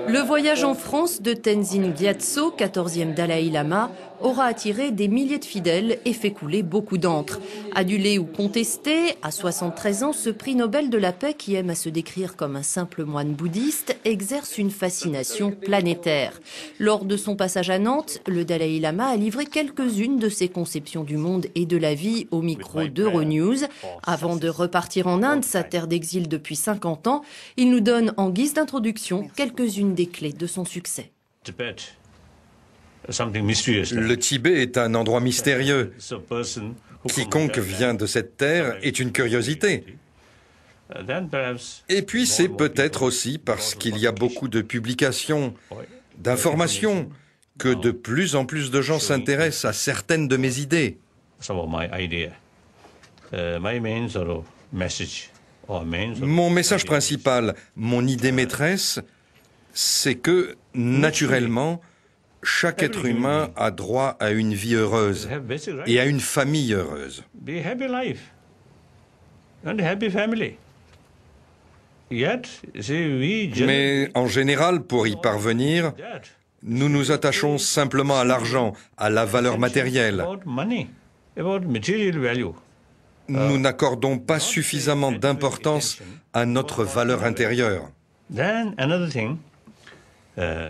Le voyage en France de Tenzin Gyatso, 14e Dalai Lama, aura attiré des milliers de fidèles et fait couler beaucoup d'encre. Adulé ou contesté, à 73 ans, ce prix Nobel de la paix, qui aime à se décrire comme un simple moine bouddhiste, exerce une fascination planétaire. Lors de son passage à Nantes, le Dalai Lama a livré quelques-unes de ses conceptions du monde et de la vie au micro d'Euronews. Avant de repartir en Inde, sa terre d'exil depuis 50 ans, il nous donne en guise d'introduction quelques-unes des clés de son succès. Le Tibet est un endroit mystérieux. Quiconque vient de cette terre est une curiosité. Et puis c'est peut-être aussi parce qu'il y a beaucoup de publications, d'informations, que de plus en plus de gens s'intéressent à certaines de mes idées. Mon message principal, mon idée maîtresse, c'est que, naturellement, chaque être humain a droit à une vie heureuse et à une famille heureuse. Mais en général, pour y parvenir, nous nous attachons simplement à l'argent, à la valeur matérielle. Nous n'accordons pas suffisamment d'importance à notre valeur intérieure.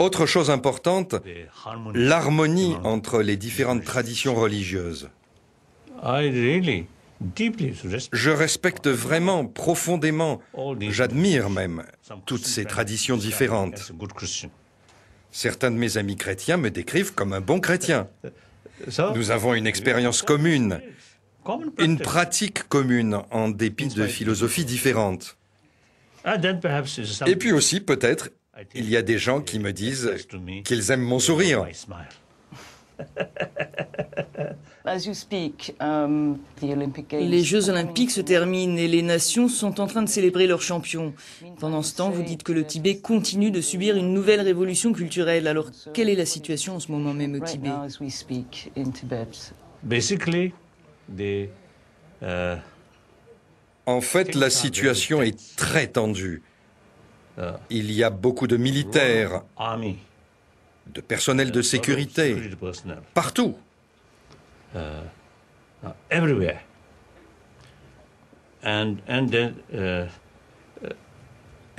Autre chose importante, l'harmonie entre les différentes traditions religieuses. Je respecte vraiment, profondément, j'admire même toutes ces traditions différentes. Certains de mes amis chrétiens me décrivent comme un bon chrétien. Nous avons une expérience commune, une pratique commune en dépit de philosophies différentes. Et puis aussi, peut-être, il y a des gens qui me disent qu'ils aiment mon sourire. Les Jeux Olympiques se terminent et les nations sont en train de célébrer leurs champions. Pendant ce temps, vous dites que le Tibet continue de subir une nouvelle révolution culturelle. Alors, quelle est la situation en ce moment même au Tibet? En fait, la situation est très tendue. Il y a beaucoup de militaires, de personnel de sécurité, partout.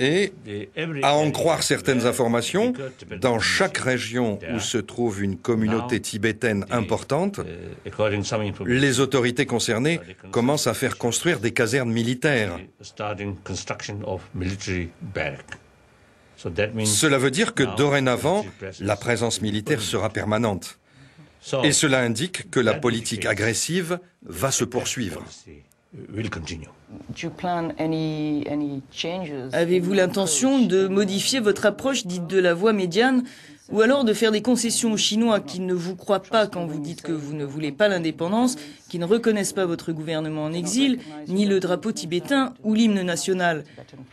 Et, à en croire certaines informations, dans chaque région où se trouve une communauté tibétaine importante, les autorités concernées commencent à faire construire des casernes militaires. Cela veut dire que dorénavant, la présence militaire sera permanente. Et cela indique que la politique agressive va se poursuivre. Avez-vous l'intention de modifier votre approche dite de la voie médiane, ou alors de faire des concessions aux Chinois qui ne vous croient pas quand vous dites que vous ne voulez pas l'indépendance, qui ne reconnaissent pas votre gouvernement en exil, ni le drapeau tibétain ou l'hymne national?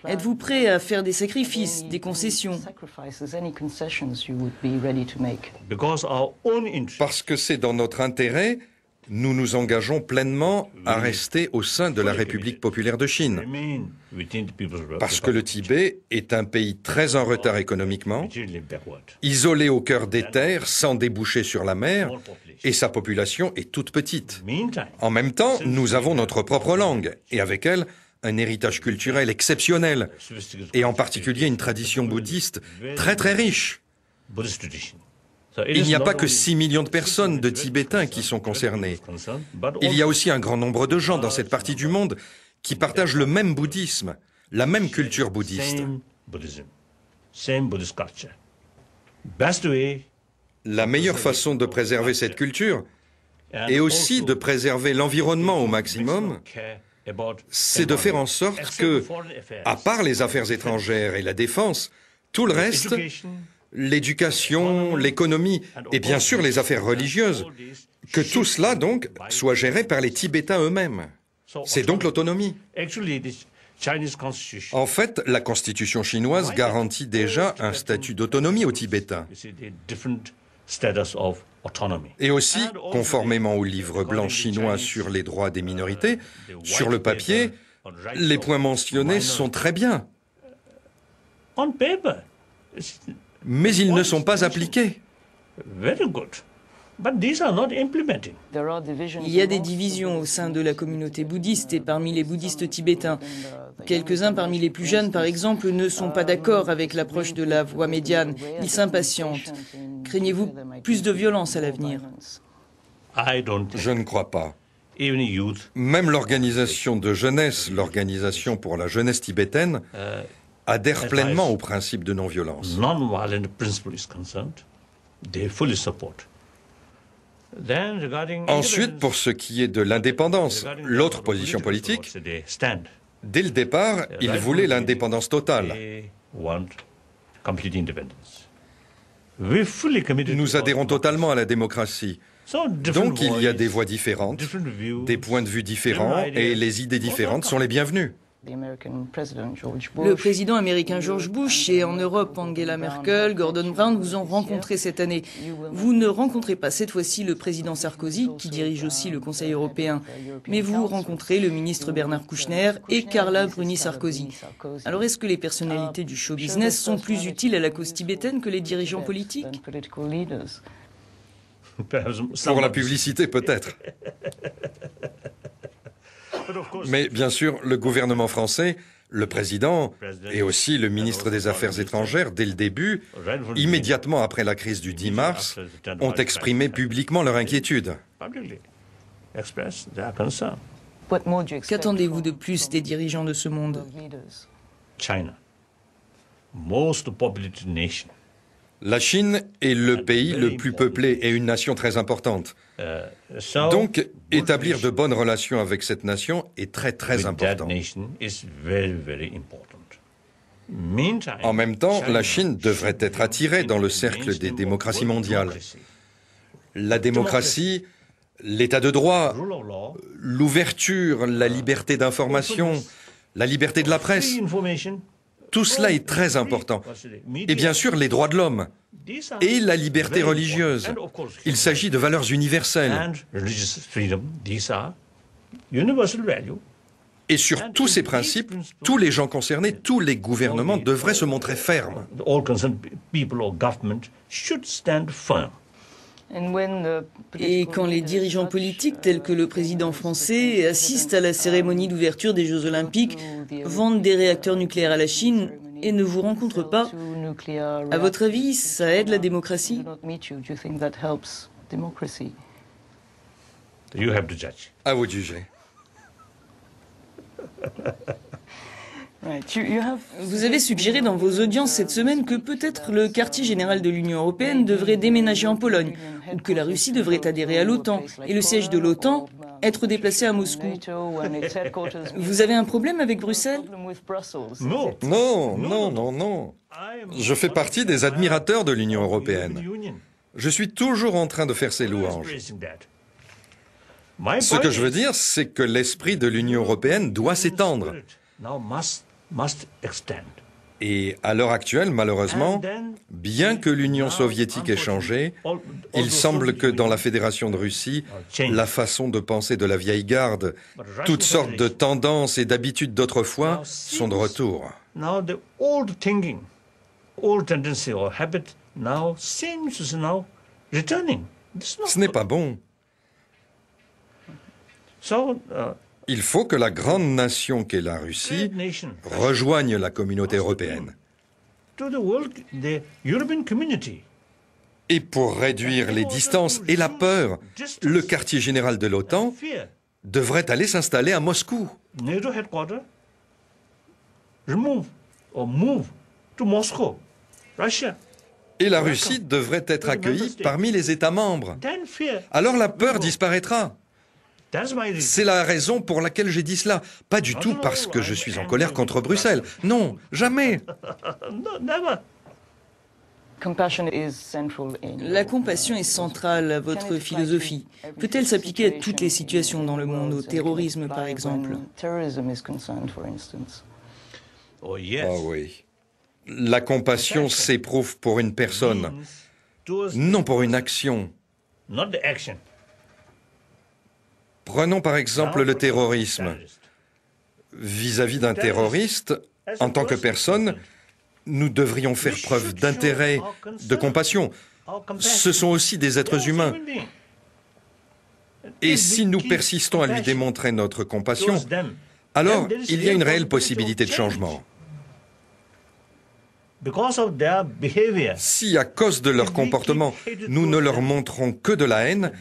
Êtes-vous prêt à faire des sacrifices, des concessions? Parce que c'est dans notre intérêt, nous nous engageons pleinement à rester au sein de la République populaire de Chine. Parce que le Tibet est un pays très en retard économiquement, isolé au cœur des terres, sans déboucher sur la mer, et sa population est toute petite. En même temps, nous avons notre propre langue, et avec elle, un héritage culturel exceptionnel, et en particulier une tradition bouddhiste très très riche. Il n'y a pas que 6 millions de personnes, de Tibétains, qui sont concernés. Il y a aussi un grand nombre de gens dans cette partie du monde qui partagent le même bouddhisme, la même culture bouddhiste. La meilleure façon de préserver cette culture, et aussi de préserver l'environnement au maximum, c'est de faire en sorte que, à part les affaires étrangères et la défense, tout le reste, l'éducation, l'économie et bien sûr les affaires religieuses, que tout cela donc soit géré par les Tibétains eux-mêmes. C'est donc l'autonomie. En fait, la constitution chinoise garantit déjà un statut d'autonomie aux Tibétains. Et aussi, conformément au livre blanc chinois sur les droits des minorités, sur le papier, les points mentionnés sont très bien. Mais ils ne sont pas appliqués. Il y a des divisions au sein de la communauté bouddhiste et parmi les bouddhistes tibétains. Quelques-uns parmi les plus jeunes, par exemple, ne sont pas d'accord avec l'approche de la voie médiane. Ils s'impatientent. Craignez-vous plus de violence à l'avenir? Je ne crois pas. Même l'organisation de jeunesse, l'Organisation pour la jeunesse tibétaine, adhère pleinement au principe de non-violence. Ensuite, pour ce qui est de l'indépendance, l'autre position politique, dès le départ, ils voulaient l'indépendance totale. Nous adhérons totalement à la démocratie. Donc il y a des voix différentes, des points de vue différents, et les idées différentes sont les bienvenues. Le président américain George Bush et en Europe Angela Merkel, Gordon Brown vous ont rencontré cette année. Vous ne rencontrez pas cette fois-ci le président Sarkozy, qui dirige aussi le Conseil européen, mais vous rencontrez le ministre Bernard Kouchner et Carla Bruni-Sarkozy. Alors est-ce que les personnalités du show business sont plus utiles à la cause tibétaine que les dirigeants politiques? Pour la publicité, peut-être. Mais bien sûr, le gouvernement français, le président et aussi le ministre des Affaires étrangères, dès le début, immédiatement après la crise du 10 mars, ont exprimé publiquement leur inquiétude. Qu'attendez-vous de plus des dirigeants de ce monde? La Chine est le pays le plus peuplé et une nation très importante. Donc, établir de bonnes relations avec cette nation est très, très important. En même temps, la Chine devrait être attirée dans le cercle des démocraties mondiales. La démocratie, l'état de droit, l'ouverture, la liberté d'information, la liberté de la presse, tout cela est très important. Et bien sûr, les droits de l'homme et la liberté religieuse. Il s'agit de valeurs universelles. Et sur tous ces principes, tous les gens concernés, tous les gouvernements devraient se montrer fermes. Et quand les dirigeants politiques, tels que le président français, assistent à la cérémonie d'ouverture des Jeux Olympiques, vendent des réacteurs nucléaires à la Chine et ne vous rencontrent pas, à votre avis, ça aide la démocratie? À vous de juger. Vous avez suggéré dans vos audiences cette semaine que peut-être le quartier général de l'Union européenne devrait déménager en Pologne, ou que la Russie devrait adhérer à l'OTAN, et le siège de l'OTAN être déplacé à Moscou. Vous avez un problème avec Bruxelles? Non, non, non, non. Je fais partie des admirateurs de l'Union européenne. Je suis toujours en train de faire ses louanges. Ce que je veux dire, c'est que l'esprit de l'Union européenne doit s'étendre. Et à l'heure actuelle, malheureusement, bien que l'Union soviétique ait changé, il semble que dans la Fédération de Russie, la façon de penser de la vieille garde, toutes sortes de tendances et d'habitudes d'autrefois sont de retour. Ce n'est pas bon. Il faut que la grande nation qu'est la Russie rejoigne la communauté européenne. Et pour réduire les distances et la peur, le quartier général de l'OTAN devrait aller s'installer à Moscou. Et la Russie devrait être accueillie parmi les États membres. Alors la peur disparaîtra. C'est la raison pour laquelle j'ai dit cela. Pas du tout parce que je suis en colère contre Bruxelles. Non, jamais. La compassion est centrale à votre philosophie. Peut-elle s'appliquer à toutes les situations dans le monde, au terrorisme par exemple? Ah oui. La compassion s'éprouve pour une personne, non pour une action. Prenons par exemple le terrorisme. Vis-à-vis d'un terroriste, en tant que personne, nous devrions faire preuve d'intérêt, de compassion. Ce sont aussi des êtres humains. Et si nous persistons à lui démontrer notre compassion, alors il y a une réelle possibilité de changement. Si à cause de leur comportement, nous ne leur montrons que de la haine,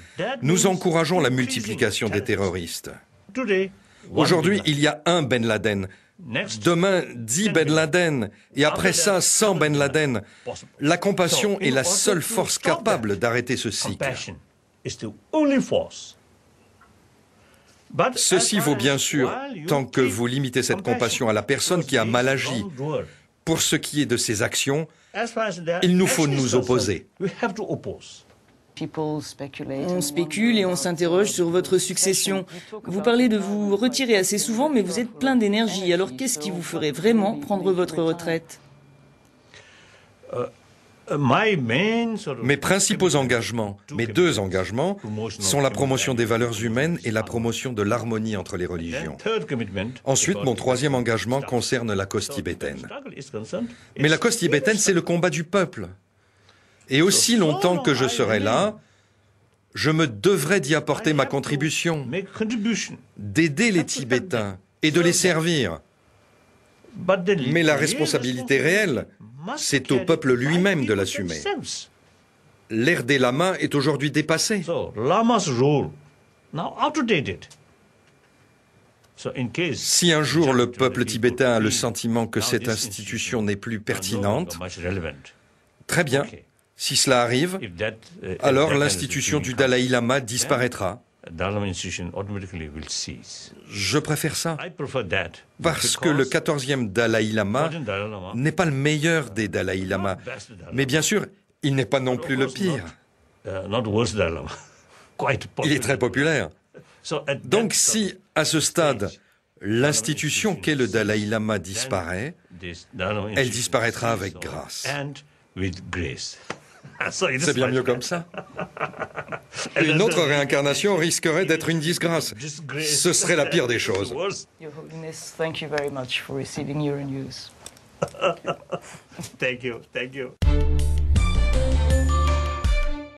nous encourageons la multiplication des terroristes. Aujourd'hui, il y a un Ben Laden. Demain, 10 Ben Laden. Et après ça, 100 Ben Laden. La compassion est la seule force capable d'arrêter ce cycle. Ceci vaut bien sûr tant que vous limitez cette compassion à la personne qui a mal agi. Pour ce qui est de ses actions, il nous faut nous opposer. On spécule et on s'interroge sur votre succession. Vous parlez de vous retirer assez souvent, mais vous êtes plein d'énergie. Alors qu'est-ce qui vous ferait vraiment prendre votre retraite? Mes principaux engagements, mes deux engagements, sont la promotion des valeurs humaines et la promotion de l'harmonie entre les religions. Ensuite, mon troisième engagement concerne la cause tibétaine. Mais la cause tibétaine, c'est le combat du peuple. Et aussi longtemps que je serai là, je me devrai d'y apporter ma contribution, d'aider les Tibétains et de les servir. Mais la responsabilité réelle, c'est au peuple lui-même de l'assumer. L'ère des lamas est aujourd'hui dépassée. Si un jour le peuple tibétain a le sentiment que cette institution n'est plus pertinente, très bien. Si cela arrive, alors l'institution du Dalai Lama disparaîtra. Je préfère ça, parce que le 14e Dalai Lama n'est pas le meilleur des Dalai Lama. Mais bien sûr, il n'est pas non plus le pire. Il est très populaire. Donc si, à ce stade, l'institution qu'est le Dalai Lama disparaît, elle disparaîtra avec grâce. C'est bien mieux comme ça. Une autre réincarnation risquerait d'être une disgrâce. Ce serait la pire des choses. Your Holiness, thank you very much for receiving Euronews. Thank you.